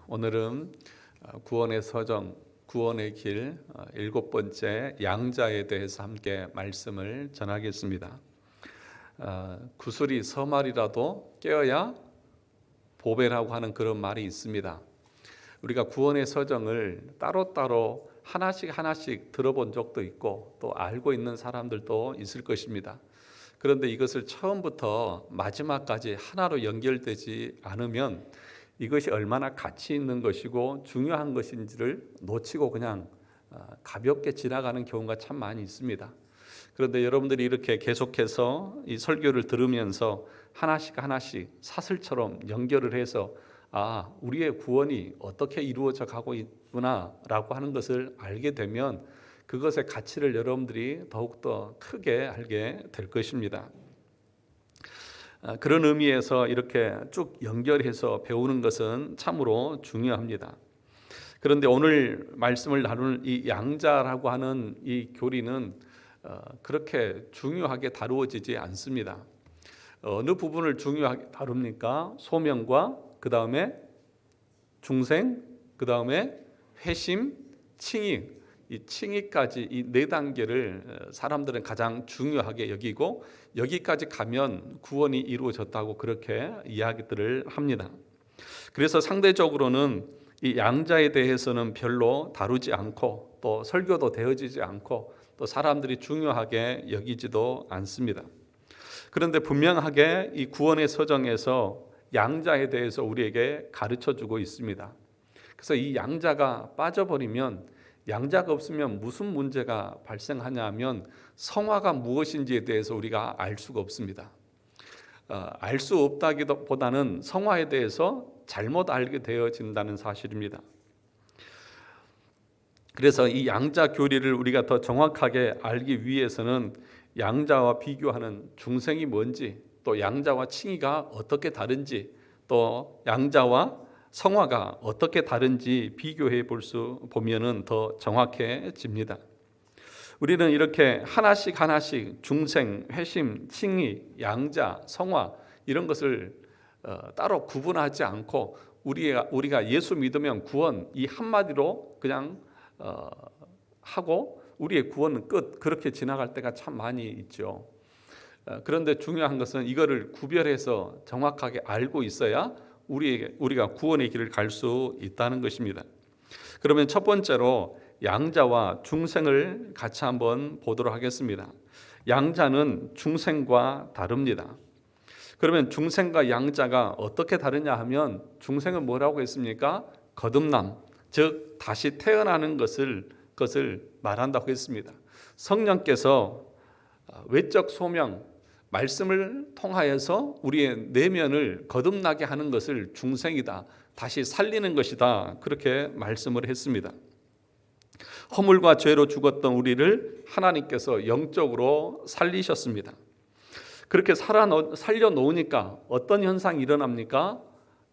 오늘은 구원의 서정, 구원의 길 7번째 양자에 대해서 함께 말씀을 전하겠습니다. 구슬이 서말이라도 깨어야 보배라고 하는 그런 말이 있습니다. 우리가 구원의 서정을 따로따로 하나씩 들어본 적도 있고 또 알고 있는 사람들도 있을 것입니다. 그런데 이것을 처음부터 마지막까지 하나로 연결되지 않으면 이것이 얼마나 가치 있는 것이고 중요한 것인지를 놓치고 그냥 가볍게 지나가는 경우가 참 많이 있습니다. 그런데 여러분들이 이렇게 계속해서 이 설교를 들으면서 하나씩 사슬처럼 연결을 해서 우리의 구원이 어떻게 이루어져 가고 있구나라고 하는 것을 알게 되면 그것의 가치를 여러분들이 더욱더 크게 알게 될 것입니다. 그런 의미에서 이렇게 쭉 연결해서 배우는 것은 참으로 중요합니다. 그런데 오늘 말씀을 나눌 이 양자라고 하는 이 교리는 그렇게 중요하게 다루어지지 않습니다. 어느 부분을 중요하게 다룹니까? 소명과 그 다음에 중생, 그 다음에 회심, 칭의. 이 칭의까지 이 4단계를 사람들은 가장 중요하게 여기고 여기까지 가면 구원이 이루어졌다고 그렇게 이야기들을 합니다. 그래서 상대적으로는 이 양자에 대해서는 별로 다루지 않고 또 설교도 되어지지 않고 또 사람들이 중요하게 여기지도 않습니다. 그런데 분명하게 이 구원의 서정에서 양자에 대해서 우리에게 가르쳐주고 있습니다. 그래서 이 양자가 빠져버리면 양자가 없으면 무슨 문제가 발생하냐 하면 성화가 무엇인지에 대해서 우리가 알 수가 없습니다. 알 수 없다기보다는 성화에 대해서 잘못 알게 되어진다는 사실입니다. 그래서 이 양자 교리를 우리가 더 정확하게 알기 위해서는 양자와 비교하는 중생이 뭔지, 또 양자와 칭의가 어떻게 다른지, 또 양자와 성화가 어떻게 다른지 비교해 보면은 더 정확해집니다. 우리는 이렇게 하나씩 중생, 회심, 칭의, 양자, 성화 이런 것을 따로 구분하지 않고 우리가 예수 믿으면 구원 이 한마디로 그냥 하고 우리의 구원은 끝 그렇게 지나갈 때가 참 많이 있죠. 그런데 중요한 것은 이거를 구별해서 정확하게 알고 있어야 우리가 구원의 길을 갈 수 있다는 것입니다. 그러면 첫 번째로 양자와 중생을 같이 한번 보도록 하겠습니다. 양자는 중생과 다릅니다. 그러면 중생과 양자가 어떻게 다르냐 하면 중생은 뭐라고 했습니까? 거듭남, 즉 다시 태어나는 것을 말한다고 했습니다. 성령께서 외적 소명, 말씀을 통하여서 우리의 내면을 거듭나게 하는 것을 중생이다, 다시 살리는 것이다 그렇게 말씀을 했습니다. 허물과 죄로 죽었던 우리를 하나님께서 영적으로 살리셨습니다. 그렇게 살려놓으니까 어떤 현상이 일어납니까?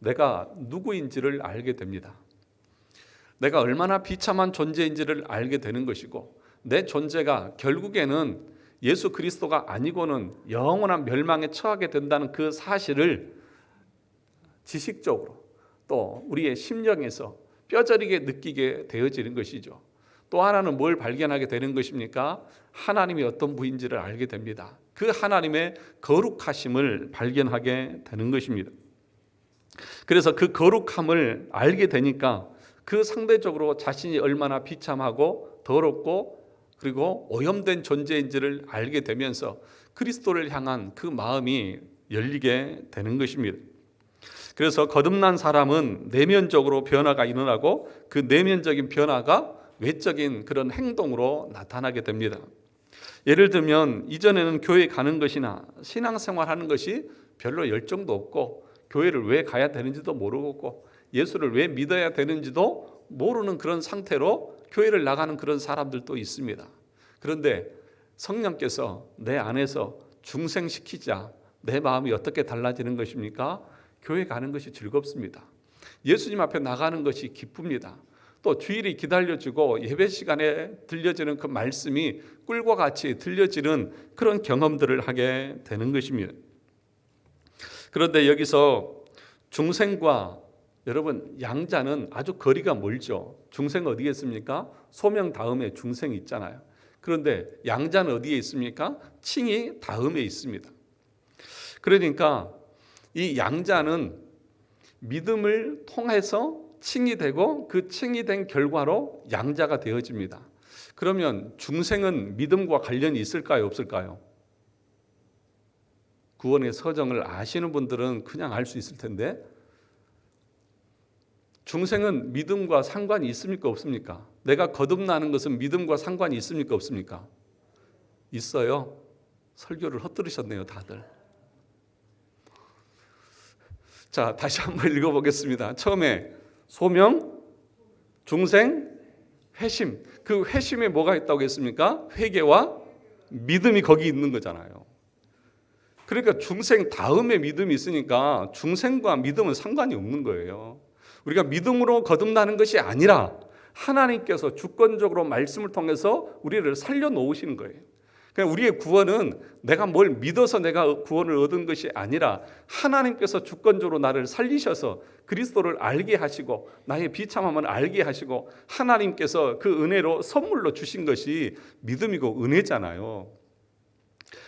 내가 누구인지를 알게 됩니다. 내가 얼마나 비참한 존재인지를 알게 되는 것이고 내 존재가 결국에는 예수 그리스도가 아니고는 영원한 멸망에 처하게 된다는 그 사실을 지식적으로 또 우리의 심령에서 뼈저리게 느끼게 되어지는 것이죠. 또 하나는 뭘 발견하게 되는 것입니까? 하나님이 어떤 분인지를 알게 됩니다. 그 하나님의 거룩하심을 발견하게 되는 것입니다. 그래서 그 거룩함을 알게 되니까 그 상대적으로 자신이 얼마나 비참하고 더럽고 그리고 오염된 존재인지를 알게 되면서 그리스도를 향한 그 마음이 열리게 되는 것입니다. 그래서 거듭난 사람은 내면적으로 변화가 일어나고 그 내면적인 변화가 외적인 그런 행동으로 나타나게 됩니다. 예를 들면 이전에는 교회 가는 것이나 신앙생활하는 것이 별로 열정도 없고 교회를 왜 가야 되는지도 모르고 예수를 왜 믿어야 되는지도 모르는 그런 상태로 교회를 나가는 그런 사람들도 있습니다. 그런데 성령께서 내 안에서 중생시키자 내 마음이 어떻게 달라지는 것입니까? 교회 가는 것이 즐겁습니다. 예수님 앞에 나가는 것이 기쁩니다. 또 주일이 기다려지고 예배 시간에 들려지는 그 말씀이 꿀과 같이 들려지는 그런 경험들을 하게 되는 것입니다. 그런데 여기서 중생과 여러분, 양자는 아주 거리가 멀죠. 중생 어디에 있습니까? 소명 다음에 중생이 있잖아요. 그런데 양자는 어디에 있습니까? 칭이 다음에 있습니다. 그러니까 이 양자는 믿음을 통해서 칭이 되고 그 칭이 된 결과로 양자가 되어집니다. 그러면 중생은 믿음과 관련이 있을까요? 없을까요? 구원의 서정을 아시는 분들은 그냥 알 수 있을 텐데, 중생은 믿음과 상관이 있습니까? 없습니까? 내가 거듭나는 것은 믿음과 상관이 있습니까? 없습니까? 있어요. 설교를 헛들으셨네요, 다들. 자, 다시 한번 읽어보겠습니다. 처음에 소명, 중생, 회심. 그 회심에 뭐가 있다고 했습니까? 회개와 믿음이 거기 있는 거잖아요. 그러니까 중생 다음에 믿음이 있으니까 중생과 믿음은 상관이 없는 거예요. 우리가 믿음으로 거듭나는 것이 아니라 하나님께서 주권적으로 말씀을 통해서 우리를 살려놓으시는 거예요. 그러니까 우리의 구원은 내가 뭘 믿어서 내가 구원을 얻은 것이 아니라 하나님께서 주권적으로 나를 살리셔서 그리스도를 알게 하시고 나의 비참함을 알게 하시고 하나님께서 그 은혜로 선물로 주신 것이 믿음이고 은혜잖아요.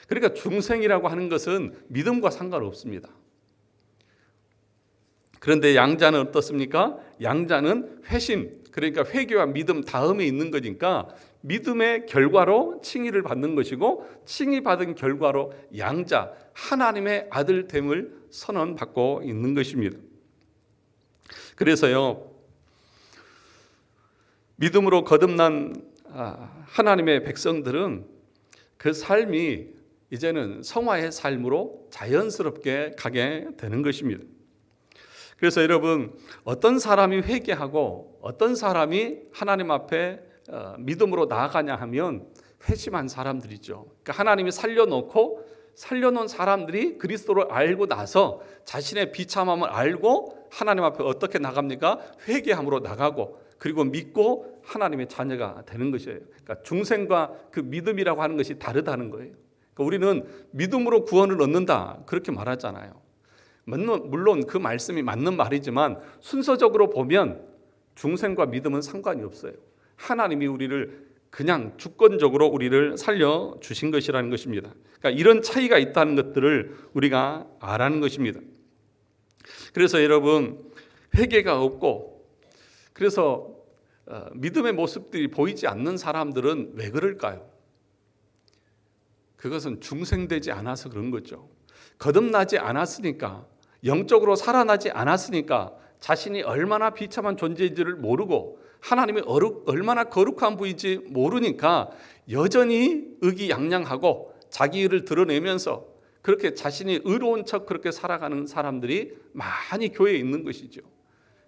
그러니까 중생이라고 하는 것은 믿음과 상관없습니다. 그런데 양자는 어떻습니까? 양자는 회심, 그러니까 회개와 믿음 다음에 있는 거니까 믿음의 결과로 칭의를 받는 것이고 칭의 받은 결과로 양자, 하나님의 아들됨을 선언받고 있는 것입니다. 그래서요, 믿음으로 거듭난 하나님의 백성들은 그 삶이 이제는 성화의 삶으로 자연스럽게 가게 되는 것입니다. 그래서 여러분, 어떤 사람이 회개하고 어떤 사람이 하나님 앞에 믿음으로 나아가냐 하면 회심한 사람들이죠. 그러니까 하나님이 살려놓은 사람들이 그리스도를 알고 나서 자신의 비참함을 알고 하나님 앞에 어떻게 나갑니까? 회개함으로 나가고 그리고 믿고 하나님의 자녀가 되는 것이에요. 그러니까 중생과 그 믿음이라고 하는 것이 다르다는 거예요. 그러니까 우리는 믿음으로 구원을 얻는다 그렇게 말하잖아요. 물론 그 말씀이 맞는 말이지만 순서적으로 보면 중생과 믿음은 상관이 없어요. 하나님이 우리를 그냥 주권적으로 우리를 살려주신 것이라는 것입니다. 그러니까 이런 차이가 있다는 것들을 우리가 알아는 것입니다. 그래서 여러분, 회개가 없고 그래서 믿음의 모습들이 보이지 않는 사람들은 왜 그럴까요? 그것은 중생되지 않아서 그런 거죠. 거듭나지 않았으니까, 영적으로 살아나지 않았으니까 자신이 얼마나 비참한 존재인지를 모르고 하나님이 얼마나 거룩한 분인지 모르니까 여전히 의기양양하고 자기 일을 드러내면서 그렇게 자신이 의로운 척 그렇게 살아가는 사람들이 많이 교회에 있는 것이죠.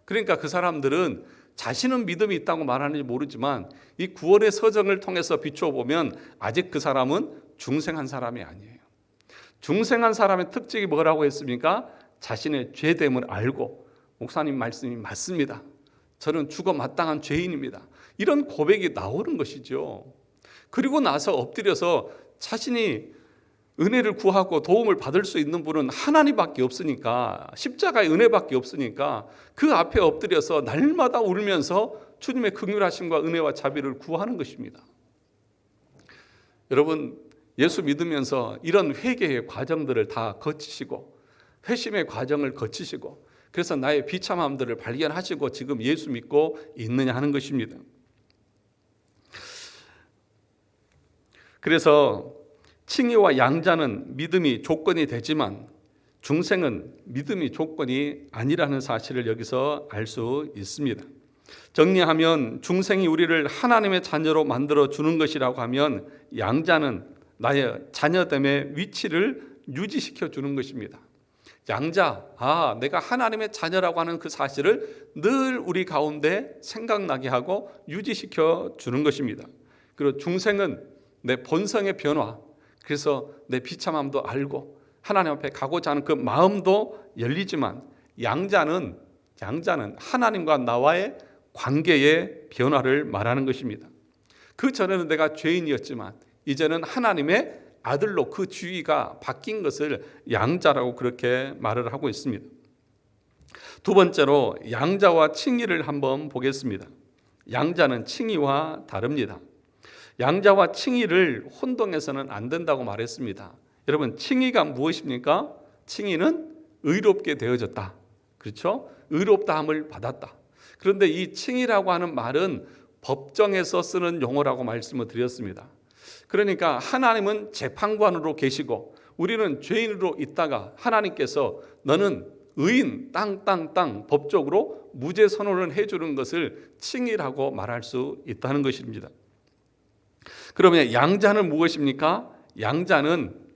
그러니까 그 사람들은 자신은 믿음이 있다고 말하는지 모르지만 이 구원의 서정을 통해서 비춰보면 아직 그 사람은 중생한 사람이 아니에요. 중생한 사람의 특징이 뭐라고 했습니까? 자신의 죄됨을 알고 목사님 말씀이 맞습니다. 저는 죽어 마땅한 죄인입니다. 이런 고백이 나오는 것이죠. 그리고 나서 엎드려서 자신이 은혜를 구하고 도움을 받을 수 있는 분은 하나님밖에 없으니까, 십자가의 은혜밖에 없으니까 그 앞에 엎드려서 날마다 울면서 주님의 긍휼하심과 은혜와 자비를 구하는 것입니다. 여러분, 예수 믿으면서 이런 회개의 과정들을 다 거치시고 회심의 과정을 거치시고 그래서 나의 비참함들을 발견하시고 지금 예수 믿고 있느냐 하는 것입니다. 그래서 칭의와 양자는 믿음이 조건이 되지만 중생은 믿음이 조건이 아니라는 사실을 여기서 알 수 있습니다. 정리하면 중생이 우리를 하나님의 자녀로 만들어 주는 것이라고 하면 양자는 나의 자녀됨의 위치를 유지시켜 주는 것입니다. 양자, 내가 하나님의 자녀라고 하는 그 사실을 늘 우리 가운데 생각나게 하고 유지시켜 주는 것입니다. 그리고 중생은 내 본성의 변화, 그래서 내 비참함도 알고 하나님 앞에 가고자 하는 그 마음도 열리지만 양자는 하나님과 나와의 관계의 변화를 말하는 것입니다. 그 전에는 내가 죄인이었지만 이제는 하나님의 아들로 그 주의가 바뀐 것을 양자라고 그렇게 말을 하고 있습니다. 두 번째로 양자와 칭의를 한번 보겠습니다. 양자는 칭의와 다릅니다. 양자와 칭의를 혼동해서는 안 된다고 말했습니다. 여러분, 칭의가 무엇입니까? 칭의는 의롭게 되어졌다. 그렇죠? 의롭다함을 받았다. 그런데 이 칭의라고 하는 말은 법정에서 쓰는 용어라고 말씀을 드렸습니다. 그러니까 하나님은 재판관으로 계시고 우리는 죄인으로 있다가 하나님께서 너는 의인 땅 법적으로 무죄 선언을 해주는 것을 칭의라고 말할 수 있다는 것입니다. 그러면 양자는 무엇입니까? 양자는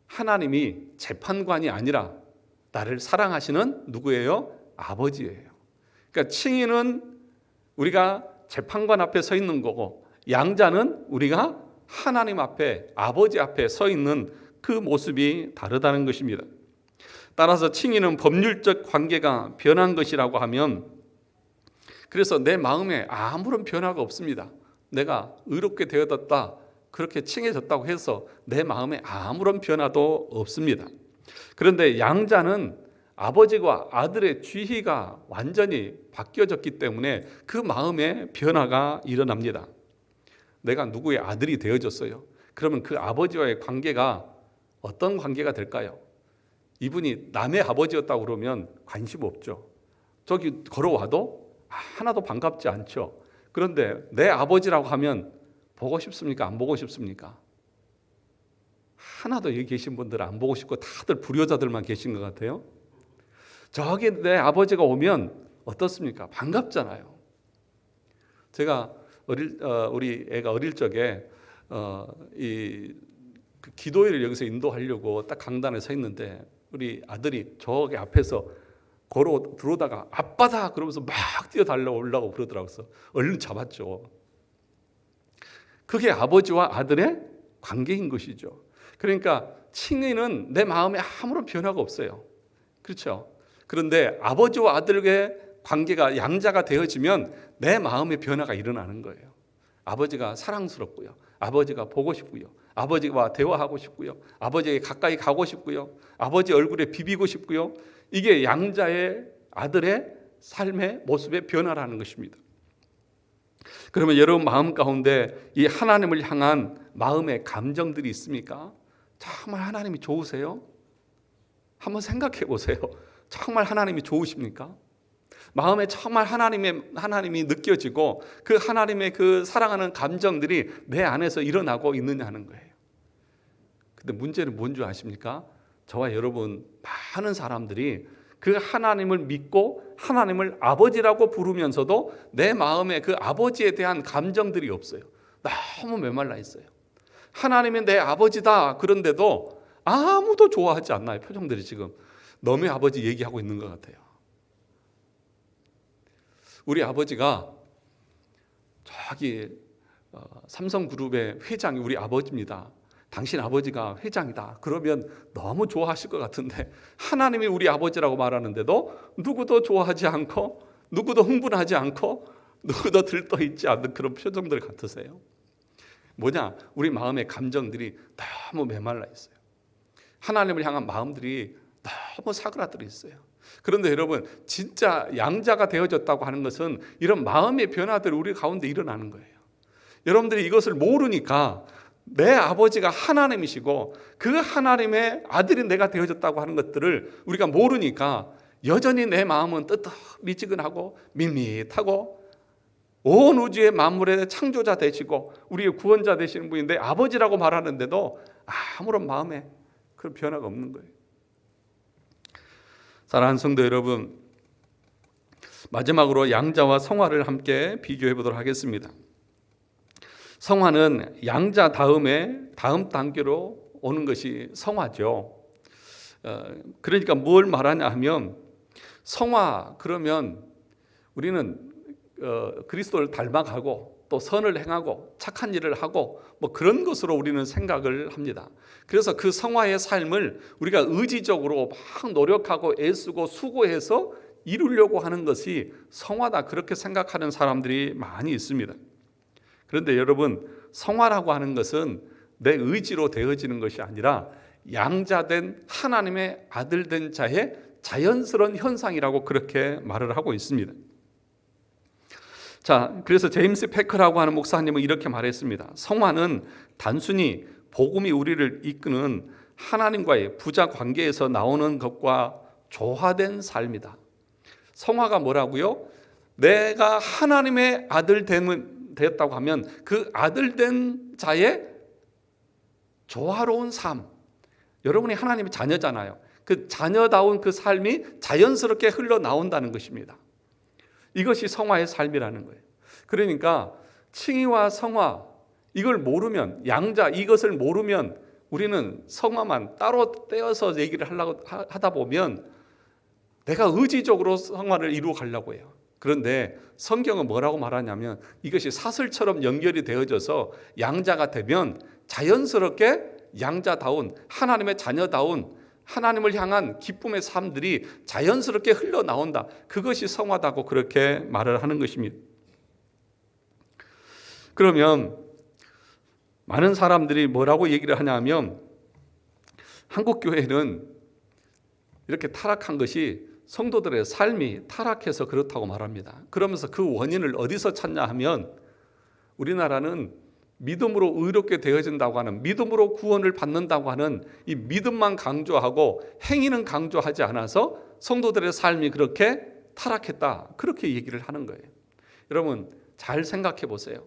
하나님이 재판관이 아니라 나를 사랑하시는 누구예요? 아버지예요. 그러니까 칭의는 우리가 재판관 앞에 서 있는 거고, 양자는 우리가 하나님 앞에, 아버지 앞에 서 있는 그 모습이 다르다는 것입니다. 따라서 칭의는 법률적 관계가 변한 것이라고 하면, 그래서 내 마음에 아무런 변화가 없습니다. 내가 의롭게 되어졌다, 그렇게 칭해졌다고 해서 내 마음에 아무런 변화도 없습니다. 그런데 양자는 아버지와 아들의 지위가 완전히 바뀌어졌기 때문에 그 마음에 변화가 일어납니다. 내가 누구의 아들이 되어졌어요. 그러면 그 아버지와의 관계가 어떤 관계가 될까요? 이분이 남의 아버지였다고 그러면 관심 없죠. 저기 걸어와도 하나도 반갑지 않죠. 그런데 내 아버지라고 하면 보고 싶습니까? 안 보고 싶습니까? 하나도 여기 계신 분들은 안 보고 싶고 다들 불효자들만 계신 것 같아요. 저기 내 아버지가 오면 어떻습니까? 반갑잖아요. 제가 우리 애가 어릴 적에 그 기도회를 여기서 인도하려고 딱 강단에 서 있는데 우리 아들이 저기 앞에서 걸어 들어오다가 아빠다 그러면서 막 뛰어달려 올라고 그러더라고요. 그래서 얼른 잡았죠. 그게 아버지와 아들의 관계인 것이죠. 그러니까 칭의는 내 마음에 아무런 변화가 없어요. 그렇죠? 그런데 아버지와 아들의 관계가 양자가 되어지면 내 마음의 변화가 일어나는 거예요. 아버지가 사랑스럽고요. 아버지가 보고 싶고요. 아버지와 대화하고 싶고요. 아버지에게 가까이 가고 싶고요. 아버지 얼굴에 비비고 싶고요. 이게 양자의 아들의 삶의 모습의 변화라는 것입니다. 그러면 여러분 마음 가운데 이 하나님을 향한 마음의 감정들이 있습니까? 정말 하나님이 좋으세요? 한번 생각해 보세요. 정말 하나님이 좋으십니까? 마음에 정말 하나님이 느껴지고 그 하나님의 그 사랑하는 감정들이 내 안에서 일어나고 있느냐 하는 거예요. 근데 문제는 뭔지 아십니까? 저와 여러분 많은 사람들이 그 하나님을 믿고 하나님을 아버지라고 부르면서도 내 마음에 그 아버지에 대한 감정들이 없어요. 너무 메말라 있어요. 하나님이 내 아버지다 그런데도 아무도 좋아하지 않나요? 표정들이 지금 너의 아버지 얘기하고 있는 것 같아요. 우리 아버지가 저기 삼성그룹의 회장이 우리 아버지입니다. 당신 아버지가 회장이다. 그러면 너무 좋아하실 것 같은데 하나님이 우리 아버지라고 말하는데도 누구도 좋아하지 않고 누구도 흥분하지 않고 누구도 들떠있지 않는 그런 표정들 같으세요? 뭐냐? 우리 마음의 감정들이 너무 메말라 있어요. 하나님을 향한 마음들이 너무 사그라들어 있어요. 그런데 여러분 진짜 양자가 되어졌다고 하는 것은 이런 마음의 변화들이 우리 가운데 일어나는 거예요. 여러분들이 이것을 모르니까 내 아버지가 하나님이시고 그 하나님의 아들이 내가 되어졌다고 하는 것들을 우리가 모르니까 여전히 내 마음은 미지근하고 밋밋하고 온 우주의 만물의 창조자 되시고 우리의 구원자 되시는 분이 내 아버지라고 말하는데도 아무런 마음에 그런 변화가 없는 거예요. 사랑하는 성도 여러분, 마지막으로 양자와 성화를 함께 비교해 보도록 하겠습니다. 성화는 양자 다음에 다음 단계로 오는 것이 성화죠. 그러니까 뭘 말하냐 하면 성화 그러면 우리는 그리스도를 닮아가고 또 선을 행하고 착한 일을 하고 뭐 그런 것으로 우리는 생각을 합니다. 그래서 그 성화의 삶을 우리가 의지적으로 막 노력하고 애쓰고 수고해서 이루려고 하는 것이 성화다 그렇게 생각하는 사람들이 많이 있습니다. 그런데 여러분 성화라고 하는 것은 내 의지로 되어지는 것이 아니라 양자된 하나님의 아들 된 자의 자연스러운 현상이라고 그렇게 말을 하고 있습니다. 자, 그래서 제임스 패커라고 하는 목사님은 이렇게 말했습니다. 성화는 단순히 복음이 우리를 이끄는 하나님과의 부자 관계에서 나오는 것과 조화된 삶이다. 성화가 뭐라고요? 내가 하나님의 아들 되었다고 하면 그 아들 된 자의 조화로운 삶. 여러분이 하나님의 자녀잖아요. 그 자녀다운 그 삶이 자연스럽게 흘러나온다는 것입니다. 이것이 성화의 삶이라는 거예요. 그러니까 칭의와 성화, 이걸 모르면, 양자 이것을 모르면 우리는 성화만 따로 떼어서 얘기를 하려고 하다 보면 내가 의지적으로 성화를 이루어 가려고 해요. 그런데 성경은 뭐라고 말하냐면 이것이 사슬처럼 연결이 되어져서 양자가 되면 자연스럽게 양자다운 하나님의 자녀다운 하나님을 향한 기쁨의 삶들이 자연스럽게 흘러나온다. 그것이 성화다고 그렇게 말을 하는 것입니다. 그러면 많은 사람들이 뭐라고 얘기를 하냐면 한국 교회는 이렇게 타락한 것이 성도들의 삶이 타락해서 그렇다고 말합니다. 그러면서 그 원인을 어디서 찾냐 하면 우리나라는 믿음으로 의롭게 되어진다고 하는, 믿음으로 구원을 받는다고 하는 이 믿음만 강조하고 행위는 강조하지 않아서 성도들의 삶이 그렇게 타락했다. 그렇게 얘기를 하는 거예요. 여러분 잘 생각해 보세요.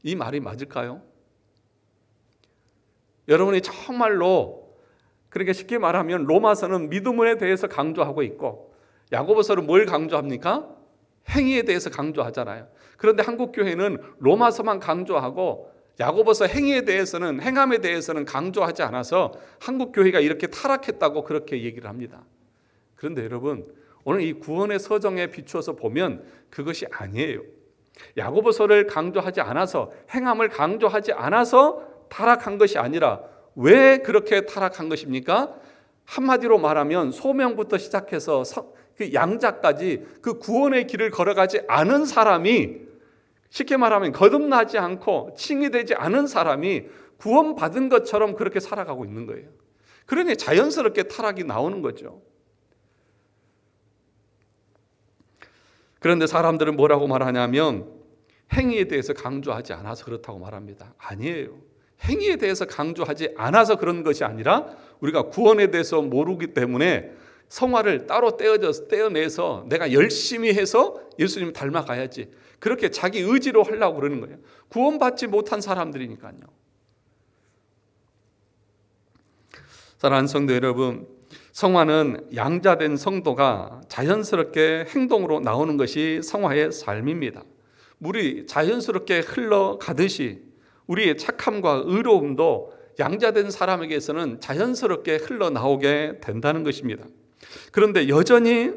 이 말이 맞을까요? 여러분이 정말로 그렇게 쉽게 말하면 로마서는 믿음에 대해서 강조하고 있고 야고보서는 뭘 강조합니까? 행위에 대해서 강조하잖아요. 그런데 한국 교회는 로마서만 강조하고 야고보서 행위에 대해서는, 행함에 대해서는 강조하지 않아서 한국 교회가 이렇게 타락했다고 그렇게 얘기를 합니다. 그런데 여러분 오늘 이 구원의 서정에 비추어서 보면 그것이 아니에요. 야고보서를 강조하지 않아서, 행함을 강조하지 않아서 타락한 것이 아니라 왜 그렇게 타락한 것입니까? 한마디로 말하면 소명부터 시작해서 그 양자까지 그 구원의 길을 걸어가지 않은 사람이, 쉽게 말하면 거듭나지 않고 칭의되지 않은 사람이 구원받은 것처럼 그렇게 살아가고 있는 거예요. 그러니 자연스럽게 타락이 나오는 거죠. 그런데 사람들은 뭐라고 말하냐면 행위에 대해서 강조하지 않아서 그렇다고 말합니다. 아니에요. 행위에 대해서 강조하지 않아서 그런 것이 아니라 우리가 구원에 대해서 모르기 때문에 성화를 따로 떼어내서 내가 열심히 해서 예수님 닮아가야지, 그렇게 자기 의지로 하려고 그러는 거예요. 구원받지 못한 사람들이니까요. 사랑하는 성도 여러분, 성화는 양자된 성도가 자연스럽게 행동으로 나오는 것이 성화의 삶입니다. 물이 자연스럽게 흘러가듯이 우리의 착함과 의로움도 양자된 사람에게서는 자연스럽게 흘러나오게 된다는 것입니다. 그런데 여전히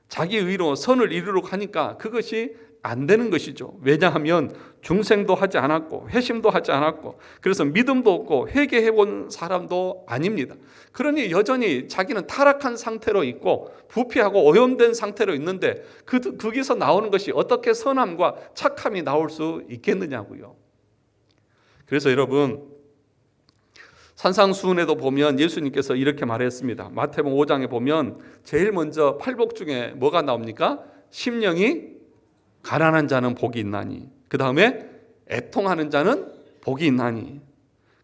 자기 의로 선을 이루려고 하니까 그것이 안 되는 것이죠. 왜냐하면 중생도 하지 않았고 회심도 하지 않았고 그래서 믿음도 없고 회개해 본 사람도 아닙니다. 그러니 여전히 자기는 타락한 상태로 있고 부패하고 오염된 상태로 있는데 거기서 나오는 것이 어떻게 선함과 착함이 나올 수 있겠느냐고요. 그래서 여러분 산상수훈에도 보면 예수님께서 이렇게 말했습니다. 마태복음 5장에 보면 제일 먼저 팔복 중에 뭐가 나옵니까? 심령이 가난한 자는 복이 있나니, 그 다음에 애통하는 자는 복이 있나니,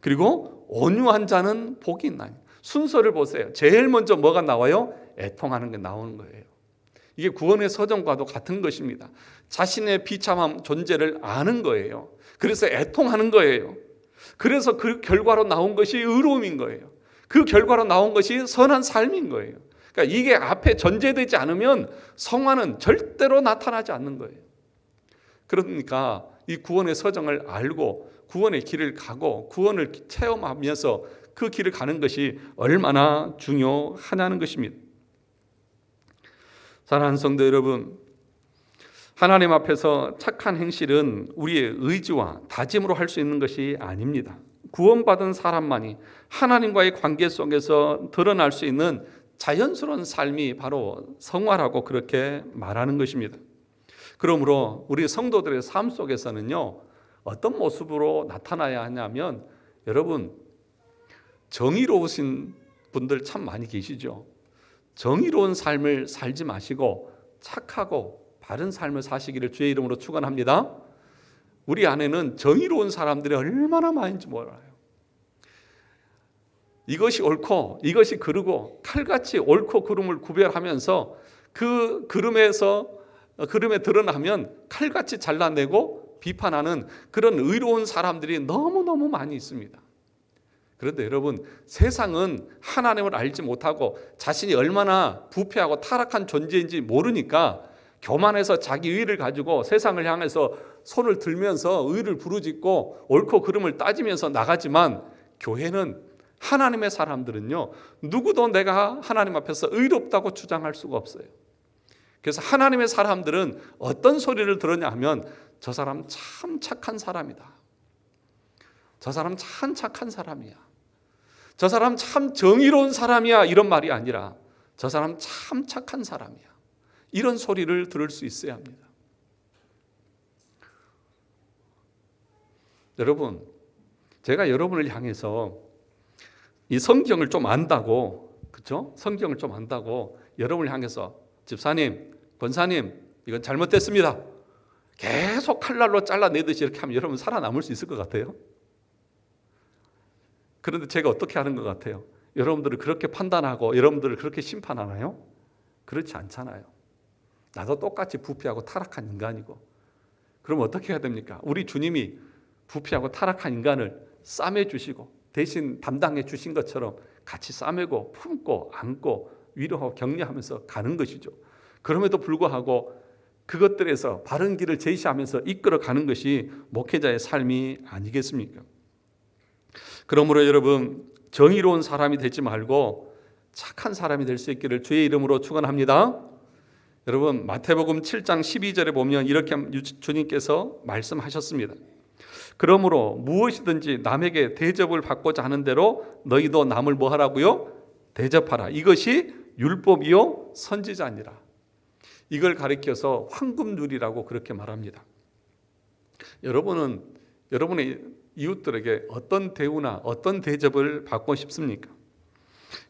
그리고 온유한 자는 복이 있나니. 순서를 보세요. 제일 먼저 뭐가 나와요? 애통하는 게 나오는 거예요. 이게 구원의 서정과도 같은 것입니다. 자신의 비참한 존재를 아는 거예요. 그래서 애통하는 거예요. 그래서 그 결과로 나온 것이 의로움인 거예요. 그 결과로 나온 것이 선한 삶인 거예요. 그러니까 이게 앞에 전제되지 않으면 성화는 절대로 나타나지 않는 거예요. 그러니까 이 구원의 서정을 알고 구원의 길을 가고 구원을 체험하면서 그 길을 가는 것이 얼마나 중요하냐는 것입니다. 사랑하는 성도 여러분, 하나님 앞에서 착한 행실은 우리의 의지와 다짐으로 할 수 있는 것이 아닙니다. 구원받은 사람만이 하나님과의 관계 속에서 드러날 수 있는 자연스러운 삶이 바로 성화라고 그렇게 말하는 것입니다. 그러므로 우리 성도들의 삶 속에서는요, 어떤 모습으로 나타나야 하냐면, 여러분 정의로우신 분들 참 많이 계시죠. 정의로운 삶을 살지 마시고 착하고 바른 삶을 사시기를 주의 이름으로 축원합니다. 우리 안에는 정의로운 사람들이 얼마나 많은지 몰라요. 이것이 옳고 이것이 그르고 칼같이 옳고 그름을 구별하면서 그 그름에 드러나면 칼같이 잘라내고 비판하는 그런 의로운 사람들이 너무너무 많이 있습니다. 그런데 여러분, 세상은 하나님을 알지 못하고 자신이 얼마나 부패하고 타락한 존재인지 모르니까 교만해서 자기 의를 가지고 세상을 향해서 손을 들면서 의를 부르짖고 옳고 그름을 따지면서 나가지만, 교회는 하나님의 사람들은요, 누구도 내가 하나님 앞에서 의롭다고 주장할 수가 없어요. 그래서 하나님의 사람들은 어떤 소리를 들었냐 하면, 저 사람 참 착한 사람이다, 저 사람 참 착한 사람이야, 저 사람 참 정의로운 사람이야, 이런 말이 아니라 저 사람 참 착한 사람이야, 이런 소리를 들을 수 있어야 합니다. 여러분, 제가 여러분을 향해서 이 성경을 좀 안다고, 그렇죠? 성경을 좀 안다고 여러분을 향해서 집사님, 권사님, 이건 잘못됐습니다, 계속 칼날로 잘라내듯이 이렇게 하면 여러분 살아남을 수 있을 것 같아요? 그런데 제가 어떻게 하는 것 같아요? 여러분들을 그렇게 판단하고 여러분들을 그렇게 심판하나요? 그렇지 않잖아요. 나도 똑같이 부패하고 타락한 인간이고. 그럼 어떻게 해야 됩니까? 우리 주님이 부패하고 타락한 인간을 싸매주시고 대신 담당해 주신 것처럼 같이 싸매고 품고 안고 위로하고 격려하면서 가는 것이죠. 그럼에도 불구하고 그것들에서 바른 길을 제시하면서 이끌어 가는 것이 목회자의 삶이 아니겠습니까? 그러므로 여러분, 정의로운 사람이 되지 말고 착한 사람이 될 수 있기를 주의 이름으로 축원합니다. 여러분, 마태복음 7장 12절에 보면 이렇게 주님께서 말씀하셨습니다. 그러므로 무엇이든지 남에게 대접을 받고자 하는 대로 너희도 남을 뭐 하라고요? 대접하라. 이것이 율법이요 선지자니라. 이걸 가리켜서 황금률이라고 그렇게 말합니다. 여러분은 여러분의 이웃들에게 어떤 대우나 어떤 대접을 받고 싶습니까?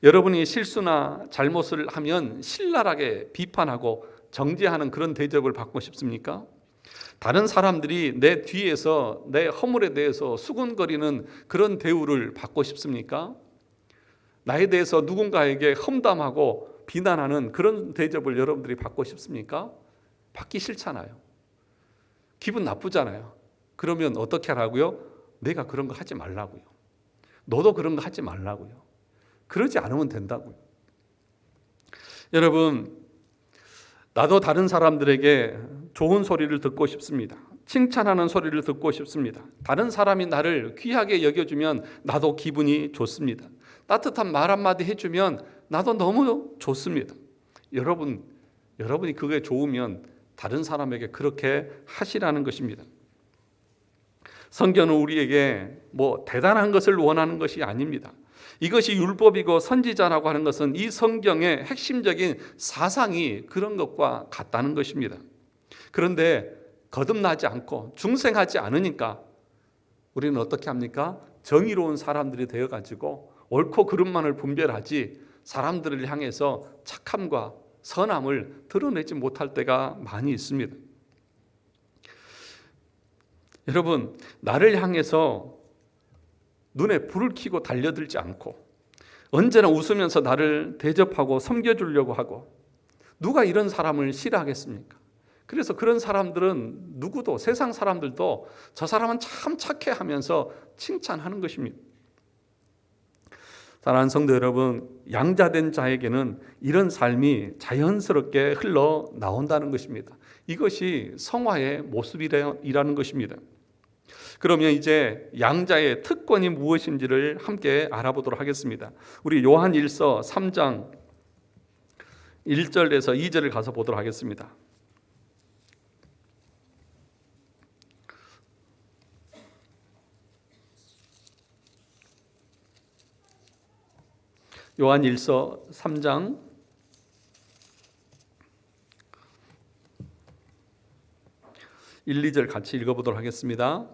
여러분이 실수나 잘못을 하면 신랄하게 비판하고 정죄하는 그런 대접을 받고 싶습니까? 다른 사람들이 내 뒤에서 내 허물에 대해서 수군거리는 그런 대우를 받고 싶습니까? 나에 대해서 누군가에게 험담하고 비난하는 그런 대접을 여러분들이 받고 싶습니까? 받기 싫잖아요. 기분 나쁘잖아요. 그러면 어떻게 하라고요? 내가 그런 거 하지 말라고요. 너도 그런 거 하지 말라고요. 그러지 않으면 된다고요. 여러분, 나도 다른 사람들에게 좋은 소리를 듣고 싶습니다. 칭찬하는 소리를 듣고 싶습니다. 다른 사람이 나를 귀하게 여겨주면 나도 기분이 좋습니다. 따뜻한 말 한마디 해주면 나도 너무 좋습니다. 여러분이 그게 좋으면 다른 사람에게 그렇게 하시라는 것입니다. 성경은 우리에게 뭐 대단한 것을 원하는 것이 아닙니다. 이것이 율법이고 선지자라고 하는 것은 이 성경의 핵심적인 사상이 그런 것과 같다는 것입니다. 그런데 거듭나지 않고 중생하지 않으니까 우리는 어떻게 합니까? 정의로운 사람들이 되어가지고 옳고 그름만을 분별하지 사람들을 향해서 착함과 선함을 드러내지 못할 때가 많이 있습니다. 여러분, 나를 향해서 눈에 불을 켜고 달려들지 않고 언제나 웃으면서 나를 대접하고 섬겨주려고 하고, 누가 이런 사람을 싫어하겠습니까? 그래서 그런 사람들은 누구도, 세상 사람들도 저 사람은 참 착해 하면서 칭찬하는 것입니다. 사랑하는 성도 여러분, 양자된 자에게는 이런 삶이 자연스럽게 흘러나온다는 것입니다. 이것이 성화의 모습이라는 것입니다. 그러면 이제 양자의 특권이 무엇인지를 함께 알아보도록 하겠습니다. 우리 요한일서 3장 1절에서 2절을 가서 보도록 하겠습니다. 요한일서 3장 1, 2절 같이 읽어보도록 하겠습니다.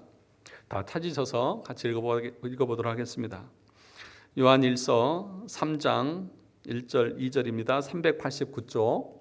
다 찾으셔서 같이 읽어보도록 하겠습니다. 요한일서 3장 1절 2절입니다. 389쪽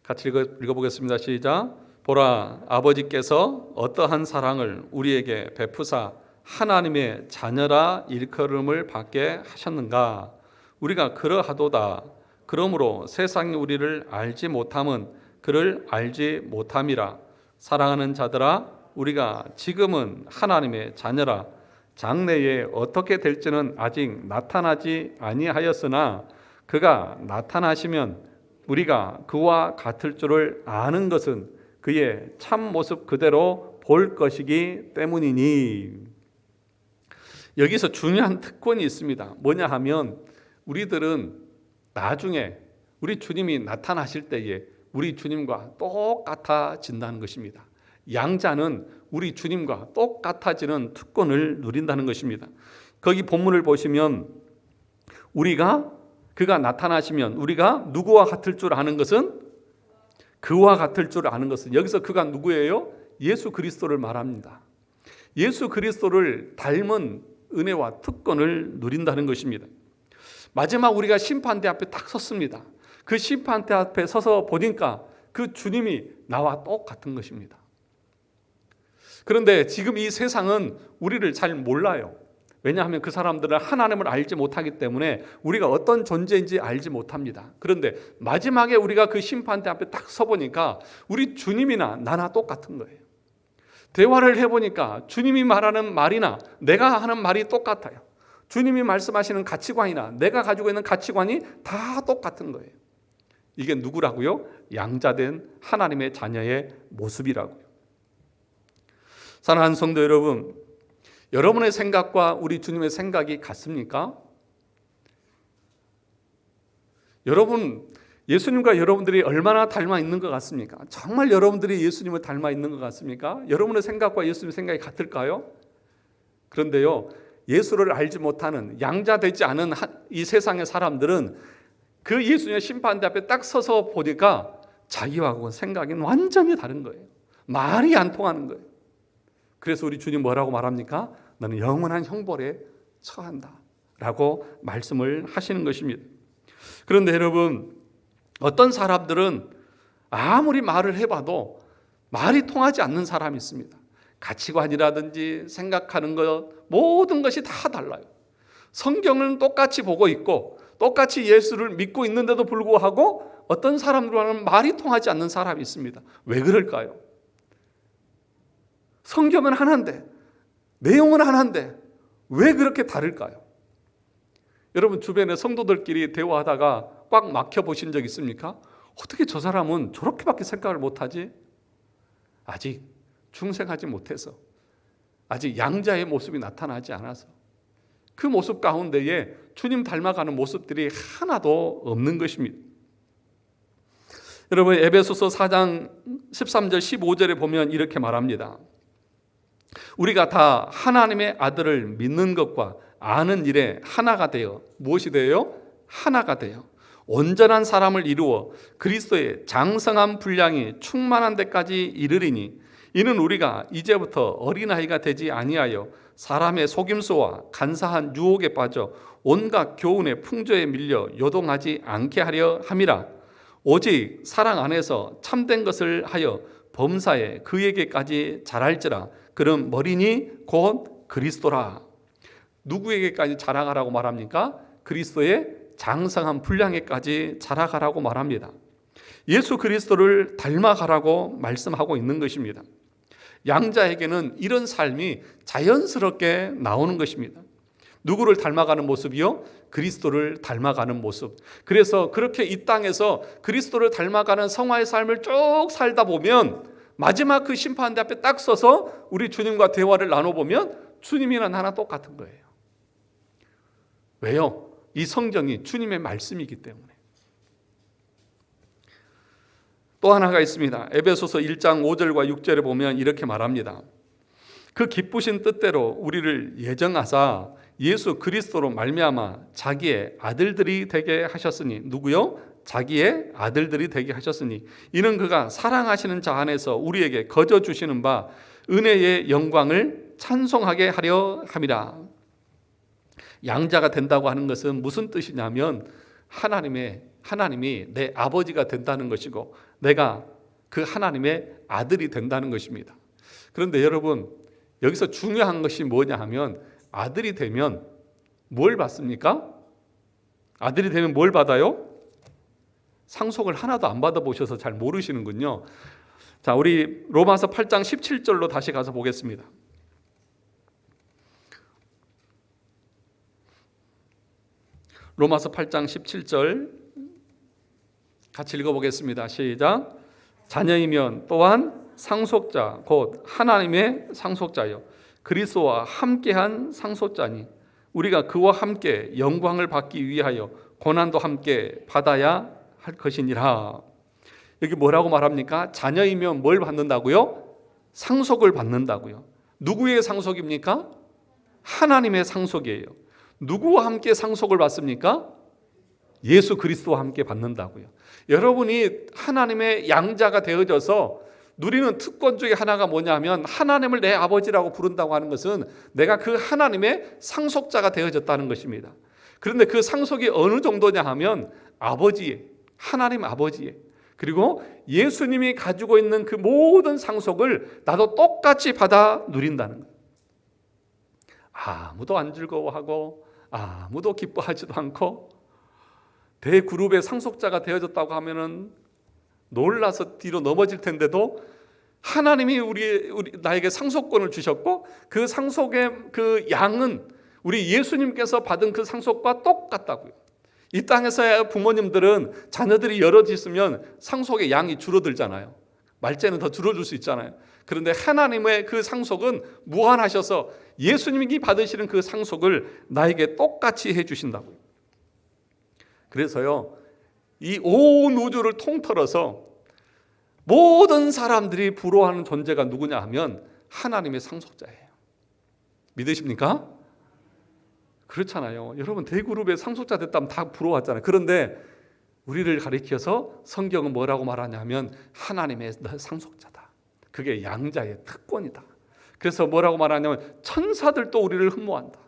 같이 읽어보겠습니다. 시작. 보라, 아버지께서 어떠한 사랑을 우리에게 베푸사 하나님의 자녀라 일컬음을 받게 하셨는가. 우리가 그러하도다. 그러므로 세상이 우리를 알지 못함은 그를 알지 못함이라. 사랑하는 자들아, 우리가 지금은 하나님의 자녀라. 장래에 어떻게 될지는 아직 나타나지 아니하였으나 그가 나타나시면 우리가 그와 같을 줄을 아는 것은 그의 참 모습 그대로 볼 것이기 때문이니. 여기서 중요한 특권이 있습니다. 뭐냐 하면 우리들은 나중에 우리 주님이 나타나실 때에 우리 주님과 똑같아진다는 것입니다. 양자는 우리 주님과 똑같아지는 특권을 누린다는 것입니다. 거기 본문을 보시면 그가 나타나시면 우리가 누구와 같을 줄 아는 것은 그와 같을 줄 아는 것은 여기서 그가 누구예요? 예수 그리스도를 말합니다. 예수 그리스도를 닮은 은혜와 특권을 누린다는 것입니다. 마지막 우리가 심판대 앞에 딱 섰습니다. 그 심판대 앞에 서서 보니까 그 주님이 나와 똑같은 것입니다. 그런데 지금 이 세상은 우리를 잘 몰라요. 왜냐하면 그 사람들은 하나님을 알지 못하기 때문에 우리가 어떤 존재인지 알지 못합니다. 그런데 마지막에 우리가 그 심판대 앞에 딱 서보니까 우리 주님이나 나나 똑같은 거예요. 대화를 해보니까 주님이 말하는 말이나 내가 하는 말이 똑같아요. 주님이 말씀하시는 가치관이나 내가 가지고 있는 가치관이 다 똑같은 거예요. 이게 누구라고요? 양자된 하나님의 자녀의 모습이라고요. 사랑하는 성도 여러분, 여러분의 생각과 우리 주님의 생각이 같습니까? 여러분, 예수님과 여러분들이 얼마나 닮아 있는 것 같습니까? 정말 여러분들이 예수님을 닮아 있는 것 같습니까? 여러분의 생각과 예수님의 생각이 같을까요? 그런데요, 예수를 알지 못하는 양자되지 않은 이 세상의 사람들은 그 예수님의 심판대 앞에 딱 서서 보니까 자기하고 생각이 완전히 다른 거예요. 말이 안 통하는 거예요. 그래서 우리 주님 뭐라고 말합니까? 너는 영원한 형벌에 처한다 라고 말씀을 하시는 것입니다. 그런데 여러분, 어떤 사람들은 아무리 말을 해봐도 말이 통하지 않는 사람이 있습니다. 가치관이라든지 생각하는 것 모든 것이 다 달라요. 성경은 똑같이 보고 있고 똑같이 예수를 믿고 있는데도 불구하고 어떤 사람들과는 말이 통하지 않는 사람이 있습니다. 왜 그럴까요? 성경은 하나인데 내용은 하나인데 왜 그렇게 다를까요? 여러분 주변에 성도들끼리 대화하다가 꽉 막혀 보신 적 있습니까? 어떻게 저 사람은 저렇게밖에 생각을 못하지? 아직 중생하지 못해서, 아직 양자의 모습이 나타나지 않아서 그 모습 가운데에 주님 닮아가는 모습들이 하나도 없는 것입니다. 여러분 에베소서 4장 13절 15절에 보면 이렇게 말합니다. 우리가 다 하나님의 아들을 믿는 것과 아는 일에 하나가 되어 무엇이 되어요? 하나가 되어 온전한 사람을 이루어 그리스도의 장성한 분량이 충만한 데까지 이르리니 이는 우리가 이제부터 어린아이가 되지 아니하여 사람의 속임수와 간사한 유혹에 빠져 온갖 교훈의 풍조에 밀려 요동하지 않게 하려 함이라. 오직 사랑 안에서 참된 것을 하여 범사에 그에게까지 자랄지라. 그는 머리니 곧 그리스도라. 누구에게까지 자라가라고 말합니까? 그리스도의 장성한 분량에까지 자라가라고 말합니다. 예수 그리스도를 닮아가라고 말씀하고 있는 것입니다. 양자에게는 이런 삶이 자연스럽게 나오는 것입니다. 누구를 닮아가는 모습이요? 그리스도를 닮아가는 모습. 그래서 그렇게 이 땅에서 그리스도를 닮아가는 성화의 삶을 쭉 살다 보면 마지막 그 심판대 앞에 딱 서서 우리 주님과 대화를 나눠보면 주님이나 나나 똑같은 거예요. 왜요? 이 성경이 주님의 말씀이기 때문에. 또 하나가 있습니다. 에베소서 1장 5절과 6절에 보면 이렇게 말합니다. 그 기쁘신 뜻대로 우리를 예정하사 예수 그리스도로 말미암아 자기의 아들들이 되게 하셨으니. 누구요? 자기의 아들들이 되게 하셨으니 이는 그가 사랑하시는 자 안에서 우리에게 거저 주시는 바 은혜의 영광을 찬송하게 하려 함이라. 양자가 된다고 하는 것은 무슨 뜻이냐면 하나님이 내 아버지가 된다는 것이고 내가 그 하나님의 아들이 된다는 것입니다. 그런데 여러분, 여기서 중요한 것이 뭐냐 하면 아들이 되면 뭘 받습니까? 아들이 되면 뭘 받아요? 상속을 하나도 안 받아보셔서 잘 모르시는군요. 자, 우리 로마서 8장 17절로 다시 가서 보겠습니다. 로마서 8장 17절 같이 읽어보겠습니다. 시작. 자녀이면 또한 상속자 곧 하나님의 상속자요 그리스도와 함께한 상속자니 우리가 그와 함께 영광을 받기 위하여 고난도 함께 받아야 할 것이니라. 여기 뭐라고 말합니까? 자녀이면 뭘 받는다고요? 상속을 받는다고요. 누구의 상속입니까? 하나님의 상속이에요. 누구와 함께 상속을 받습니까? 예수 그리스도와 함께 받는다고요. 여러분이 하나님의 양자가 되어져서 누리는 특권 중에 하나가 뭐냐면 하나님을 내 아버지라고 부른다고 하는 것은 내가 그 하나님의 상속자가 되어졌다는 것입니다. 그런데 그 상속이 어느 정도냐 하면 아버지의, 하나님 아버지의, 그리고 예수님이 가지고 있는 그 모든 상속을 나도 똑같이 받아 누린다는 거예요. 아무도 안 즐거워하고 아무도 기뻐하지도 않고 대그룹의 상속자가 되어졌다고 하면은 놀라서 뒤로 넘어질 텐데도 하나님이 나에게 상속권을 주셨고 그 상속의 그 양은 우리 예수님께서 받은 그 상속과 똑같다고요. 이 땅에서의 부모님들은 자녀들이 여럿 있으면 상속의 양이 줄어들잖아요. 말째는 더 줄어들 수 있잖아요. 그런데 하나님의 그 상속은 무한하셔서 예수님이 받으시는 그 상속을 나에게 똑같이 해주신다고요. 그래서요, 이 온 우주를 통틀어서 모든 사람들이 부러워하는 존재가 누구냐 하면 하나님의 상속자예요. 믿으십니까? 그렇잖아요. 여러분 대그룹의 상속자 됐다면 다 부러워하잖아요. 그런데 우리를 가리켜서 성경은 뭐라고 말하냐면 하나님의 상속자다. 그게 양자의 특권이다. 그래서 뭐라고 말하냐면 천사들도 우리를 흠모한다.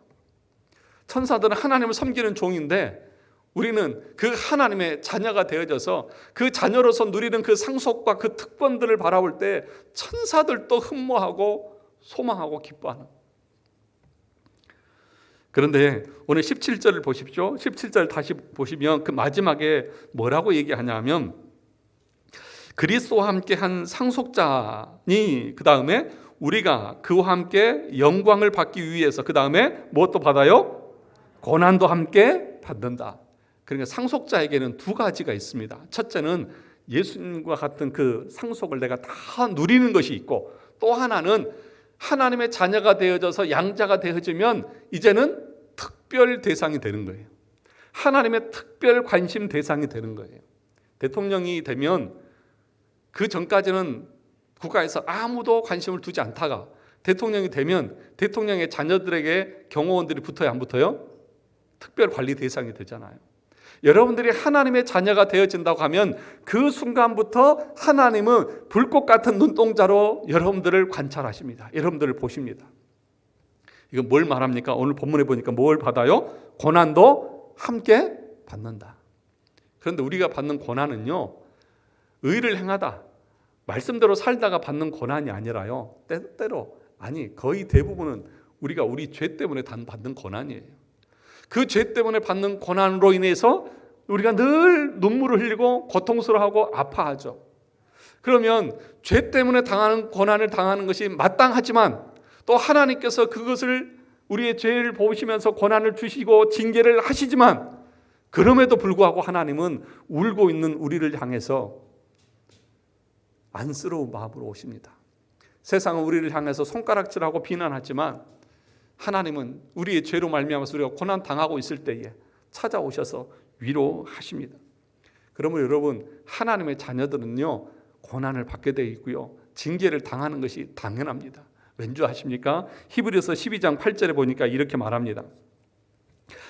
천사들은 하나님을 섬기는 종인데 우리는 그 하나님의 자녀가 되어져서 그 자녀로서 누리는 그 상속과 그 특권들을 바라볼 때 천사들도 흠모하고 소망하고 기뻐하는. 그런데 오늘 17절을 보십시오. 17절 다시 보시면 그 마지막에 뭐라고 얘기하냐면 그리스도와 함께 한 상속자니 그 다음에 우리가 그와 함께 영광을 받기 위해서 그 다음에 무엇도 받아요? 고난도 함께 받는다. 그러니까 상속자에게는 두 가지가 있습니다. 첫째는 예수님과 같은 그 상속을 내가 다 누리는 것이 있고 또 하나는 하나님의 자녀가 되어져서 양자가 되어지면 이제는 특별 대상이 되는 거예요. 하나님의 특별 관심 대상이 되는 거예요. 대통령이 되면 그 전까지는 국가에서 아무도 관심을 두지 않다가 대통령이 되면 대통령의 자녀들에게 경호원들이 붙어요, 안 붙어요? 특별 관리 대상이 되잖아요. 여러분들이 하나님의 자녀가 되어진다고 하면 그 순간부터 하나님은 불꽃 같은 눈동자로 여러분들을 관찰하십니다. 여러분들을 보십니다. 이건 뭘 말합니까? 오늘 본문에 보니까 뭘 받아요? 고난도 함께 받는다. 그런데 우리가 받는 고난은요, 의를 행하다, 말씀대로 살다가 받는 고난이 아니라요, 때때로, 아니 거의 대부분은 우리가 우리 죄 때문에 받는 고난이에요. 그 죄 때문에 받는 고난으로 인해서 우리가 늘 눈물을 흘리고 고통스러워하고 아파하죠. 그러면 죄 때문에 당하는 고난을 당하는 것이 마땅하지만 또 하나님께서 그것을 우리의 죄를 보시면서 고난을 주시고 징계를 하시지만 그럼에도 불구하고 하나님은 울고 있는 우리를 향해서 안쓰러운 마음으로 오십니다. 세상은 우리를 향해서 손가락질하고 비난하지만 하나님은 우리의 죄로 말미암아서 우리가 고난 당하고 있을 때에 찾아오셔서 위로하십니다. 그러면 여러분 하나님의 자녀들은요 고난을 받게 되어 있고요 징계를 당하는 것이 당연합니다. 왠지 아십니까? 히브리서 12장 8절에 보니까 이렇게 말합니다.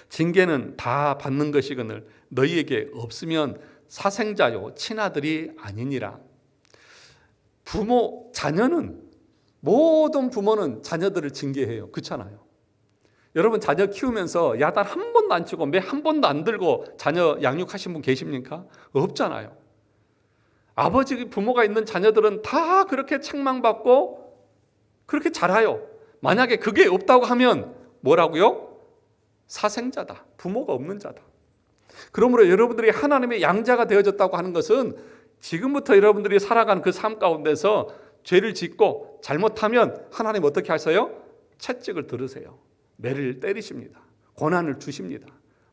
징계는 다 받는 것이거늘 너희에게 없으면 사생자요 친아들이 아니니라. 자녀는 모든 부모는 자녀들을 징계해요. 그렇잖아요. 여러분 자녀 키우면서 야단 한 번도 안 치고 매 한 번도 안 들고 자녀 양육하신 분 계십니까? 없잖아요. 아버지 부모가 있는 자녀들은 다 그렇게 책망받고 그렇게 자라요. 만약에 그게 없다고 하면 뭐라고요? 사생자다. 부모가 없는 자다. 그러므로 여러분들이 하나님의 양자가 되어졌다고 하는 것은 지금부터 여러분들이 살아가는 그 삶 가운데서 죄를 짓고 잘못하면 하나님 어떻게 하세요? 채찍을 들으세요. 매를 때리십니다. 고난을 주십니다.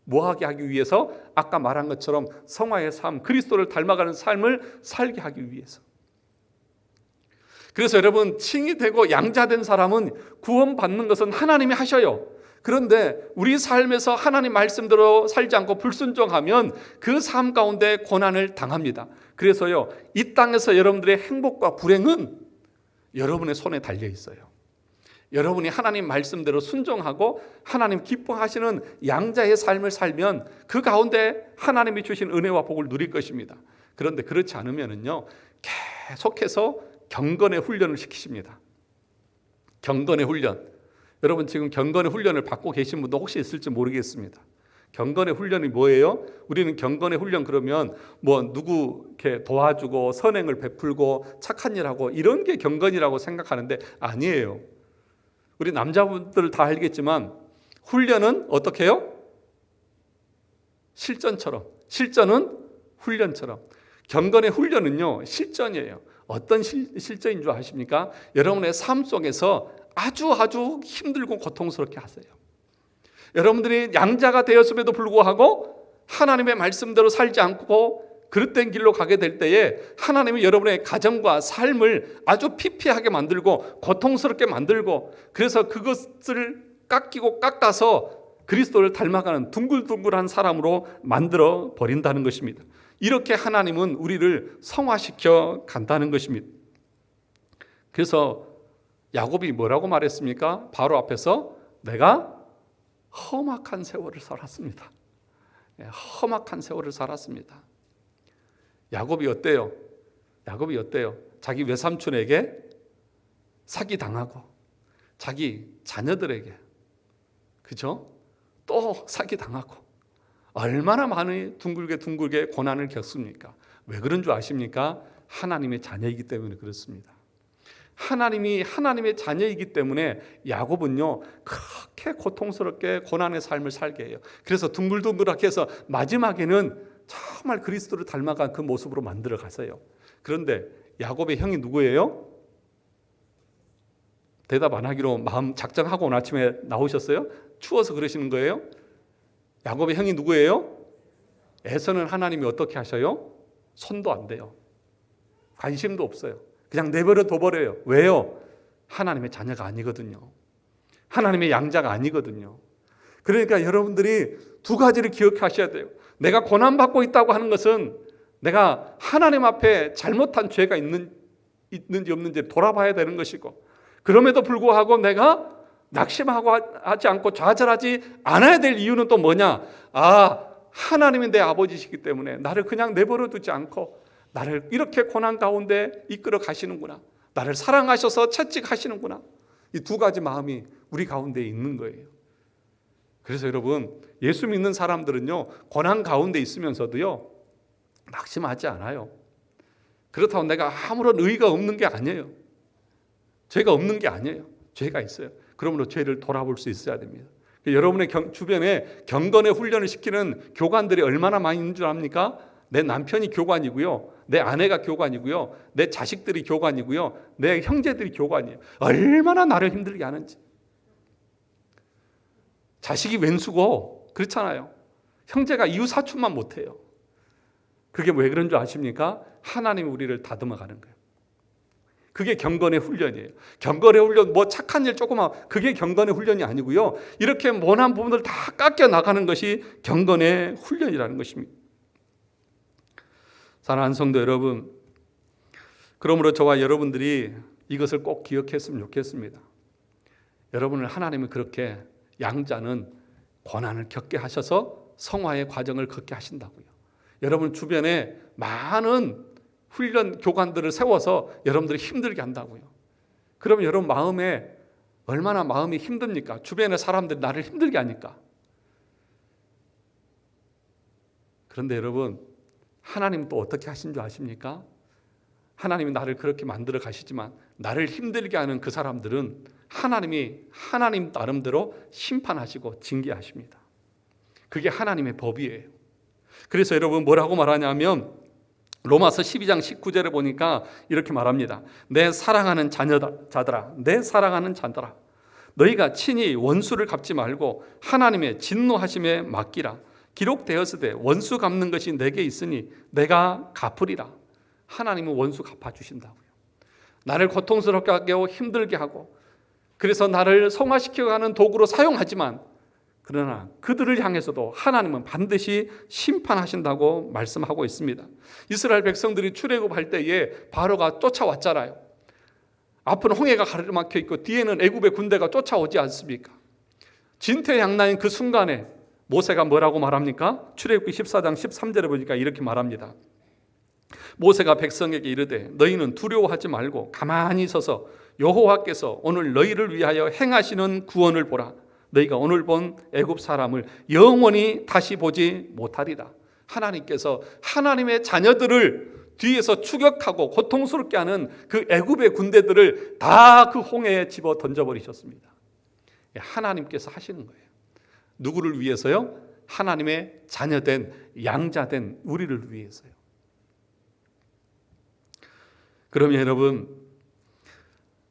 뭐하게 하기 위해서? 아까 말한 것처럼 성화의 삶, 그리스도를 닮아가는 삶을 살게 하기 위해서. 그래서 여러분, 칭이 되고 양자된 사람은 구원받는 것은 하나님이 하셔요. 그런데 우리 삶에서 하나님 말씀대로 살지 않고 불순종하면 그 삶 가운데 고난을 당합니다. 그래서요, 이 땅에서 여러분들의 행복과 불행은 여러분의 손에 달려 있어요. 여러분이 하나님 말씀대로 순종하고 하나님 기뻐하시는 양자의 삶을 살면 그 가운데 하나님이 주신 은혜와 복을 누릴 것입니다. 그런데 그렇지 않으면요, 계속해서 경건의 훈련을 시키십니다. 경건의 훈련. 여러분 지금 경건의 훈련을 받고 계신 분도 혹시 있을지 모르겠습니다. 경건의 훈련이 뭐예요? 우리는 경건의 훈련 그러면 뭐 누구 이렇게 도와주고 선행을 베풀고 착한 일하고 이런 게 경건이라고 생각하는데 아니에요. 우리 남자분들 다 알겠지만 훈련은 어떻게 해요? 실전처럼. 실전은 훈련처럼. 경건의 훈련은요, 실전이에요. 어떤 실전인 줄 아십니까? 여러분의 삶 속에서 아주 힘들고 고통스럽게 하세요. 여러분들이 양자가 되었음에도 불구하고 하나님의 말씀대로 살지 않고 그릇된 길로 가게 될 때에 하나님이 여러분의 가정과 삶을 아주 피폐하게 만들고 고통스럽게 만들고 그래서 그것을 깎아서 그리스도를 닮아가는 둥글둥글한 사람으로 만들어 버린다는 것입니다. 이렇게 하나님은 우리를 성화시켜 간다는 것입니다. 그래서 야곱이 뭐라고 말했습니까? 바로 앞에서 내가 험악한 세월을 살았습니다. 험악한 세월을 살았습니다. 야곱이 어때요? 야곱이 어때요? 자기 외삼촌에게 사기당하고 자기 자녀들에게 그죠? 또 사기당하고 얼마나 많은 둥글게 고난을 겪습니까? 왜 그런 줄 아십니까? 하나님의 자녀이기 때문에 그렇습니다. 하나님의 자녀이기 때문에 야곱은요 그렇게 고통스럽게 고난의 삶을 살게 해요. 그래서 둥글둥글하게 해서 마지막에는 정말 그리스도를 닮아간 그 모습으로 만들어 가세요. 그런데 야곱의 형이 누구예요? 대답 안 하기로 마음 작정하고 오늘 아침에 나오셨어요? 추워서 그러시는 거예요? 야곱의 형이 누구예요? 에서는 하나님이 어떻게 하셔요? 손도 안 대요. 관심도 없어요. 그냥 내버려 둬버려요. 왜요? 하나님의 자녀가 아니거든요. 하나님의 양자가 아니거든요. 그러니까 여러분들이 두 가지를 기억하셔야 돼요. 내가 고난받고 있다고 하는 것은 내가 하나님 앞에 잘못한 죄가 있는지 없는지 돌아봐야 되는 것이고 그럼에도 불구하고 내가 낙심하고 하지 않고 좌절하지 않아야 될 이유는 또 뭐냐? 하나님이 내 아버지시기 때문에 나를 그냥 내버려 두지 않고 나를 이렇게 고난 가운데 이끌어 가시는구나. 나를 사랑하셔서 채찍하시는구나. 이 두 가지 마음이 우리 가운데 있는 거예요. 그래서 여러분 예수 믿는 사람들은요 고난 가운데 있으면서도요 낙심하지 않아요. 그렇다고 내가 아무런 의의가 없는 게 아니에요. 죄가 없는 게 아니에요. 죄가 있어요. 그러므로 죄를 돌아볼 수 있어야 됩니다. 여러분의 주변에 경건의 훈련을 시키는 교관들이 얼마나 많이 있는 줄 압니까? 내 남편이 교관이고요. 내 아내가 교관이고요. 내 자식들이 교관이고요. 내 형제들이 교관이에요. 얼마나 나를 힘들게 하는지. 자식이 왼수고 그렇잖아요. 형제가 이웃사촌만 못해요. 그게 왜 그런 줄 아십니까? 하나님이 우리를 다듬어가는 거예요. 그게 경건의 훈련이에요. 경건의 훈련, 뭐 착한 일 조그만 그게 경건의 훈련이 아니고요. 이렇게 모난 부분을 다 깎여 나가는 것이 경건의 훈련이라는 것입니다. 사랑하는 성도 여러분, 그러므로 저와 여러분들이 이것을 꼭 기억했으면 좋겠습니다. 여러분을 하나님은 그렇게 양자는 고난을 겪게 하셔서 성화의 과정을 걷게 하신다고요. 여러분 주변에 많은 훈련 교관들을 세워서 여러분들이 힘들게 한다고요. 그러면 여러분 마음에 얼마나 마음이 힘듭니까? 주변의 사람들이 나를 힘들게 하니까. 그런데 여러분, 하나님 또 어떻게 하신 줄 아십니까? 하나님이 나를 그렇게 만들어 가시지만 나를 힘들게 하는 그 사람들은 하나님이 하나님 나름대로 심판하시고 징계하십니다. 그게 하나님의 법이에요. 그래서 여러분 뭐라고 말하냐면 로마서 12장 19절에 보니까 이렇게 말합니다. 내 사랑하는 자들아, 내 사랑하는 자들아, 너희가 친히 원수를 갚지 말고 하나님의 진노하심에 맡기라. 기록되었으되 원수 갚는 것이 내게 있으니 내가 갚으리라. 하나님은 원수 갚아주신다고요. 나를 고통스럽게 하고 힘들게 하고 그래서 나를 성화시켜가는 도구로 사용하지만 그러나 그들을 향해서도 하나님은 반드시 심판하신다고 말씀하고 있습니다. 이스라엘 백성들이 출애굽할 때에 바로가 쫓아왔잖아요. 앞은 홍해가 가로막혀 있고 뒤에는 애굽의 군대가 쫓아오지 않습니까? 진퇴양난인 그 순간에 모세가 뭐라고 말합니까? 출애굽기 14장 13절에 보니까 이렇게 말합니다. 모세가 백성에게 이르되 너희는 두려워하지 말고 가만히 서서 여호와께서 오늘 너희를 위하여 행하시는 구원을 보라. 너희가 오늘 본 애굽 사람을 영원히 다시 보지 못하리라. 하나님께서 하나님의 자녀들을 뒤에서 추격하고 고통스럽게 하는 그 애굽의 군대들을 다 그 홍해에 집어 던져버리셨습니다. 하나님께서 하시는 거예요. 누구를 위해서요? 하나님의 자녀된 양자된 우리를 위해서요. 그러면 여러분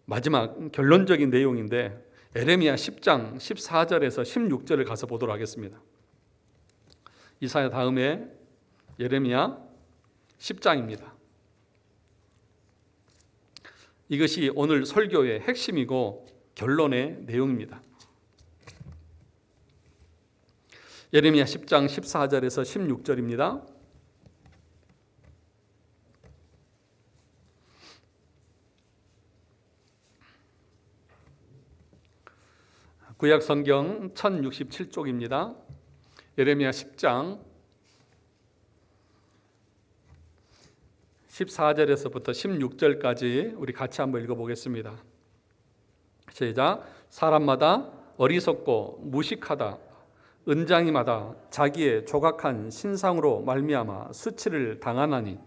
마지막 결론적인 내용인데 에레미야 10장 14절에서 16절을 가서 보도록 하겠습니다. 이사야 다음에 예레미야 10장입니다. 이것이 오늘 설교의 핵심이고 결론의 내용입니다. 예레미야 10장 14절에서 16절입니다. 구약 성경 1067쪽입니다. 예레미야 10장 14절에서부터 16절까지 우리 같이 한번 읽어보겠습니다. 시작. 사람마다 어리석고 무식하다. 은장이마다 자기의 조각한 신상으로 말미암아 수치를 당하나니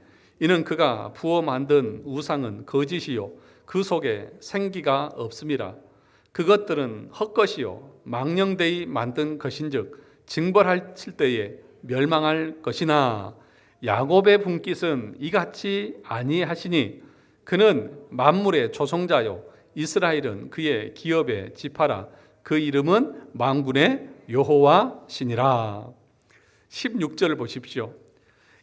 이는 그가 부어 만든 우상은 거짓이요 그 속에 생기가 없음이라. 그것들은 헛것이요 망령되이 만든 것인즉 징벌할 때에 멸망할 것이나 야곱의 분깃은 이같이 아니하시니 그는 만물의 조성자요 이스라엘은 그의 기업의 지파라. 그 이름은 만군의 여호와시니라. 16절을 보십시오.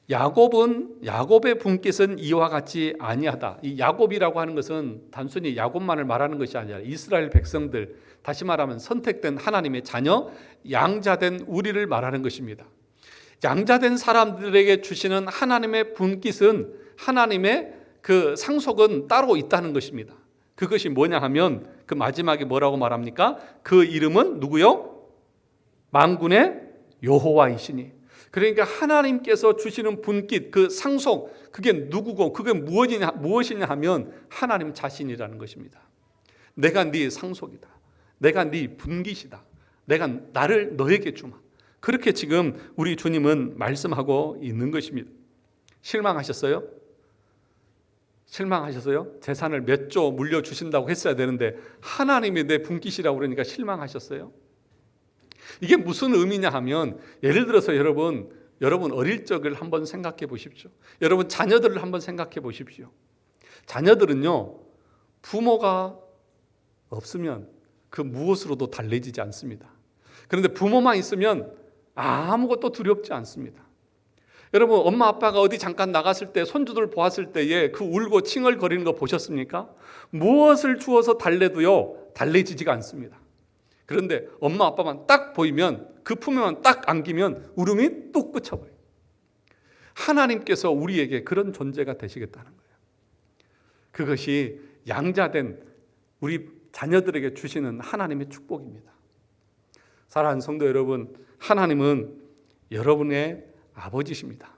야곱의 분깃은 이와 같이 아니하다. 이 야곱이라고 하는 것은 단순히 야곱만을 말하는 것이 아니라 이스라엘 백성들, 다시 말하면 선택된 하나님의 자녀, 양자된 우리를 말하는 것입니다. 양자된 사람들에게 주시는 하나님의 분깃은 하나님의 그 상속은 따로 있다는 것입니다. 그것이 뭐냐 하면 그 마지막에 뭐라고 말합니까? 그 이름은 누구요? 만군의 여호와이시니. 그러니까 하나님께서 주시는 분깃, 그 상속, 그게 누구고 그게 무엇이냐 하면 하나님 자신이라는 것입니다. 내가 네 상속이다. 내가 네 분깃이다. 내가 나를 너에게 주마. 그렇게 지금 우리 주님은 말씀하고 있는 것입니다. 실망하셨어요? 실망하셨어요? 재산을 몇 조 물려주신다고 했어야 되는데 하나님이 내 분깃이라고 그러니까 실망하셨어요? 이게 무슨 의미냐 하면 예를 들어서 여러분 어릴 적을 한번 생각해 보십시오. 여러분 자녀들을 한번 생각해 보십시오. 자녀들은요 부모가 없으면 그 무엇으로도 달래지지 않습니다. 그런데 부모만 있으면 아무것도 두렵지 않습니다. 여러분 엄마 아빠가 어디 잠깐 나갔을 때 손주들 보았을 때에 그 울고 칭얼거리는 거 보셨습니까? 무엇을 주어서 달래도요 달래지지가 않습니다. 그런데 엄마 아빠만 딱 보이면 그 품에만 딱 안기면 울음이 뚝 그쳐버려요. 하나님께서 우리에게 그런 존재가 되시겠다는 거예요. 그것이 양자된 우리 자녀들에게 주시는 하나님의 축복입니다. 사랑하는 성도 여러분, 하나님은 여러분의 아버지십니다.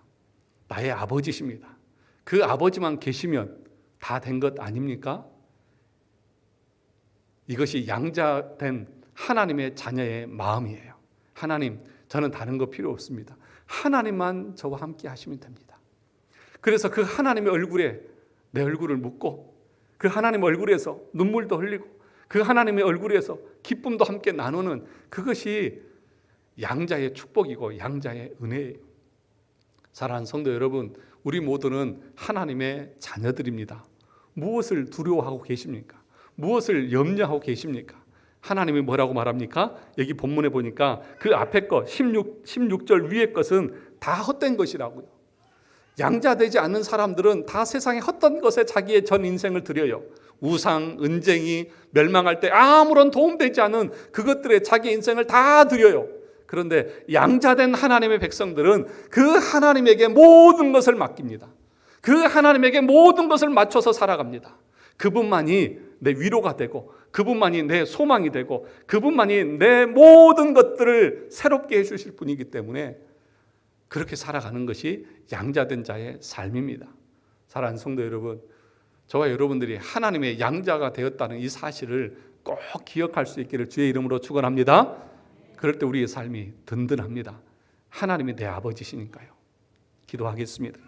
나의 아버지십니다. 그 아버지만 계시면 다 된 것 아닙니까? 이것이 양자된 하나님의 자녀의 마음이에요. 하나님, 저는 다른 거 필요 없습니다. 하나님만 저와 함께 하시면 됩니다. 그래서 그 하나님의 얼굴에 내 얼굴을 묻고 그 하나님 얼굴에서 눈물도 흘리고 그 하나님의 얼굴에서 기쁨도 함께 나누는 그것이 양자의 축복이고 양자의 은혜예요. 사랑하는 성도 여러분, 우리 모두는 하나님의 자녀들입니다. 무엇을 두려워하고 계십니까? 무엇을 염려하고 계십니까? 하나님이 뭐라고 말합니까? 여기 본문에 보니까 그 앞에 것 16절 위의 것은 다 헛된 것이라고요. 양자되지 않는 사람들은 다 세상의 헛된 것에 자기의 전 인생을 드려요. 우상, 은쟁이, 멸망할 때 아무런 도움되지 않은 그것들에 자기 인생을 다 드려요. 그런데 양자된 하나님의 백성들은 그 하나님에게 모든 것을 맡깁니다. 그 하나님에게 모든 것을 맞춰서 살아갑니다. 그분만이 내 위로가 되고 그분만이 내 소망이 되고 그분만이 내 모든 것들을 새롭게 해주실 분이기 때문에 그렇게 살아가는 것이 양자된 자의 삶입니다. 사랑하는 성도 여러분, 저와 여러분들이 하나님의 양자가 되었다는 이 사실을 꼭 기억할 수 있기를 주의 이름으로 축원합니다. 그럴 때 우리의 삶이 든든합니다. 하나님이 내 아버지시니까요. 기도하겠습니다.